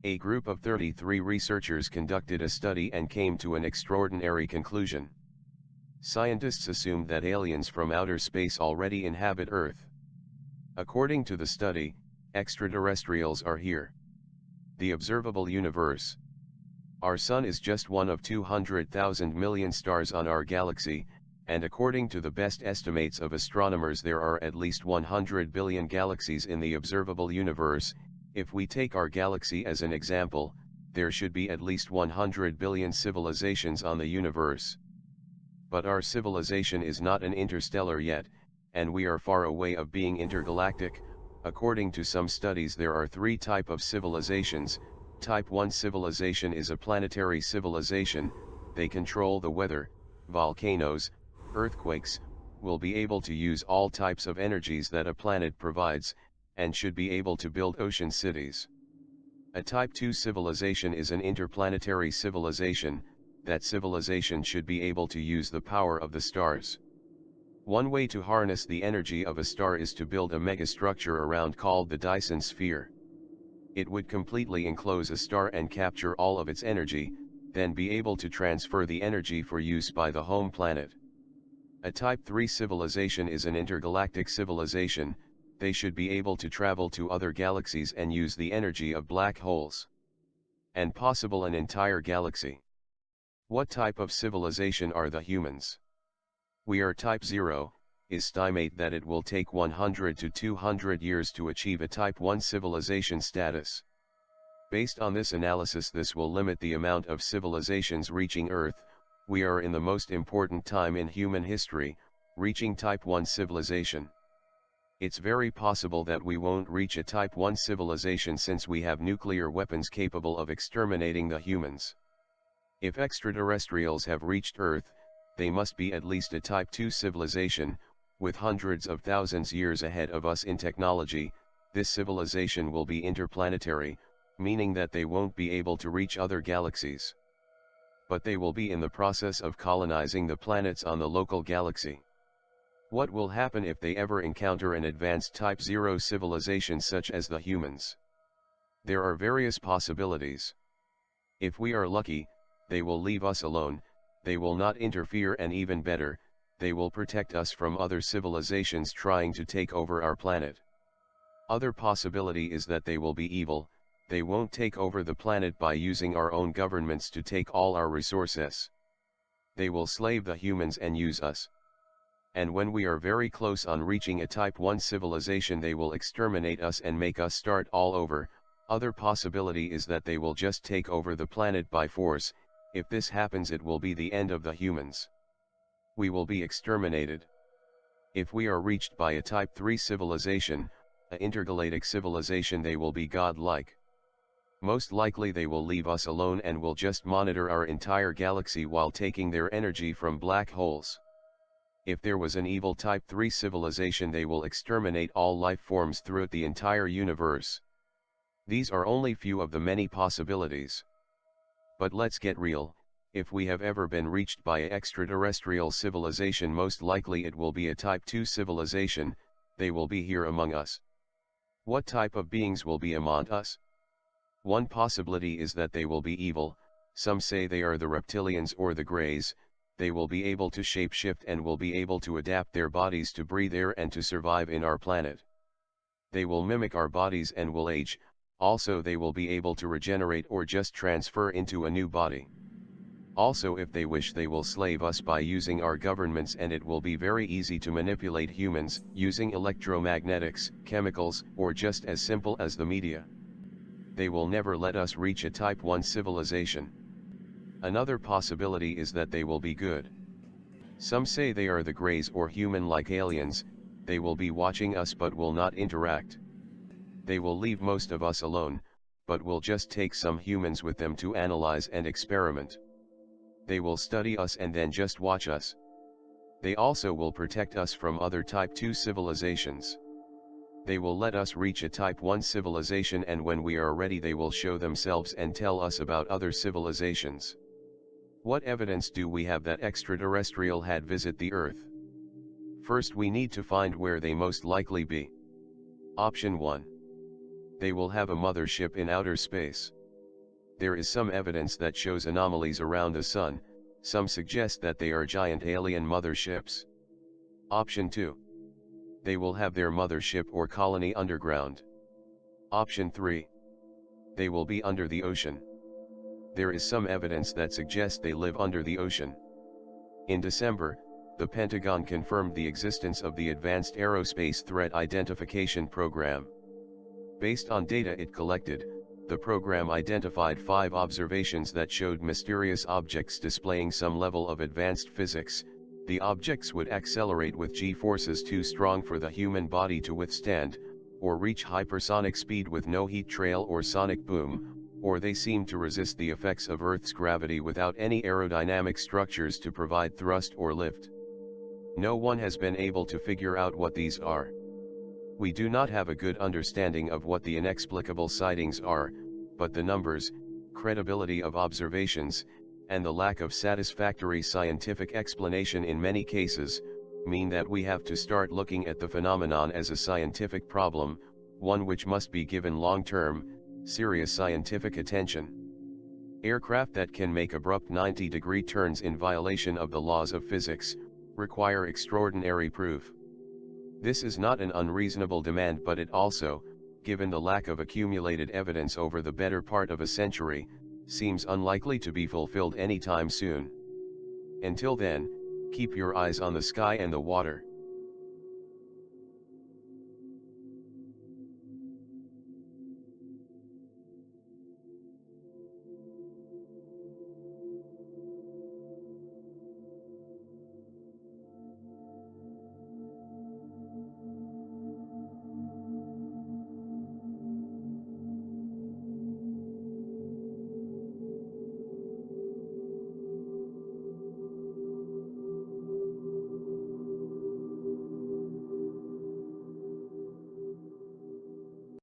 A group of 33 researchers conducted a study and came to an extraordinary conclusion. Scientists assumed that aliens from outer space already inhabit Earth. According to the study, extraterrestrials are here. The observable universe. Our Sun is just one of 200,000 million stars on our galaxy, and according to the best estimates of astronomers there are at least 100 billion galaxies in the observable universe. If we take our galaxy as an example, there should be at least 100 billion civilizations on the universe. But our civilization is not an interstellar yet, and we are far away of being intergalactic. According to some studies there are three types of civilizations. Type 1 civilization is a planetary civilization. They control the weather, volcanoes, earthquakes, will be able to use all types of energies that a planet provides, and should be able to build ocean cities. A Type 2 civilization is an interplanetary civilization. That civilization should be able to use the power of the stars. One way to harness the energy of a star is to build a megastructure around called the Dyson sphere. It would completely enclose a star and capture all of its energy, then be able to transfer the energy for use by the home planet. A Type 3 civilization is an intergalactic civilization. They should be able to travel to other galaxies and use the energy of black holes. And possible an entire galaxy. What type of civilization are the humans? We are Type 0, estimate that it will take 100 to 200 years to achieve a Type 1 civilization status. Based on this analysis, this will limit the amount of civilizations reaching Earth. We are in the most important time in human history, reaching Type 1 civilization. It's very possible that we won't reach a Type 1 civilization since we have nuclear weapons capable of exterminating the humans. If extraterrestrials have reached Earth, they must be at least a Type 2 civilization, with hundreds of thousands years ahead of us in technology. This civilization will be interplanetary, meaning that they won't be able to reach other galaxies. But they will be in the process of colonizing the planets on the local galaxy. What will happen if they ever encounter an advanced Type 0 civilization such as the humans? There are various possibilities. If we are lucky, they will leave us alone, they will not interfere, and even better, they will protect us from other civilizations trying to take over our planet. Other possibility is that they will be evil. They won't take over the planet by using our own governments to take all our resources. They will slave the humans and use us. And when we are very close on reaching a Type 1 civilization, they will exterminate us and make us start all over. Other possibility is that they will just take over the planet by force. If this happens, it will be the end of the humans. We will be exterminated. If we are reached by a Type 3 civilization, an intergalactic civilization, they will be godlike. Most likely they will leave us alone and will just monitor our entire galaxy while taking their energy from black holes. If there was an evil Type 3 civilization, they will exterminate all life forms throughout the entire universe. These are only few of the many possibilities. But let's get real. If we have ever been reached by an extraterrestrial civilization, most likely it will be a Type 2 civilization. They will be here among us. What type of beings will be among us? One possibility is that they will be evil. Some say they are the reptilians or the Greys. They will be able to shapeshift and will be able to adapt their bodies to breathe air and to survive in our planet. They will mimic our bodies and will age. Also, they will be able to regenerate or just transfer into a new body. Also, if they wish, they will slave us by using our governments, and it will be very easy to manipulate humans using electromagnetics, chemicals, or just as simple as the media. They will never let us reach a Type 1 civilization. Another possibility is that they will be good. Some say they are the Greys or human-like aliens. They will be watching us but will not interact. They will leave most of us alone, but will just take some humans with them to analyze and experiment. They will study us and then just watch us. They also will protect us from other Type 2 civilizations. They will let us reach a Type 1 civilization, and when we are ready they will show themselves and tell us about other civilizations. What evidence do we have that extraterrestrial had visit the Earth? First, we need to find where they most likely be. Option 1. They will have a mothership in outer space. There is some evidence that shows anomalies around the Sun, some suggest that they are giant alien motherships. Option 2. They will have their mothership or colony underground. Option 3. They will be under the ocean. There is some evidence that suggests they live under the ocean. In December, the Pentagon confirmed the existence of the Advanced Aerospace Threat Identification Program. Based on data it collected, the program identified 5 observations that showed mysterious objects displaying some level of advanced physics. The objects would accelerate with g-forces too strong for the human body to withstand, or reach hypersonic speed with no heat trail or sonic boom, or they seemed to resist the effects of Earth's gravity without any aerodynamic structures to provide thrust or lift. No one has been able to figure out what these are. We do not have a good understanding of what the inexplicable sightings are, but the numbers, credibility of observations, and the lack of satisfactory scientific explanation in many cases, mean that we have to start looking at the phenomenon as a scientific problem, one which must be given long-term, serious scientific attention. Aircraft that can make abrupt 90-degree turns in violation of the laws of physics, require extraordinary proof. This is not an unreasonable demand, but it also, given the lack of accumulated evidence over the better part of a century, seems unlikely to be fulfilled anytime soon. Until then, keep your eyes on the sky and the water.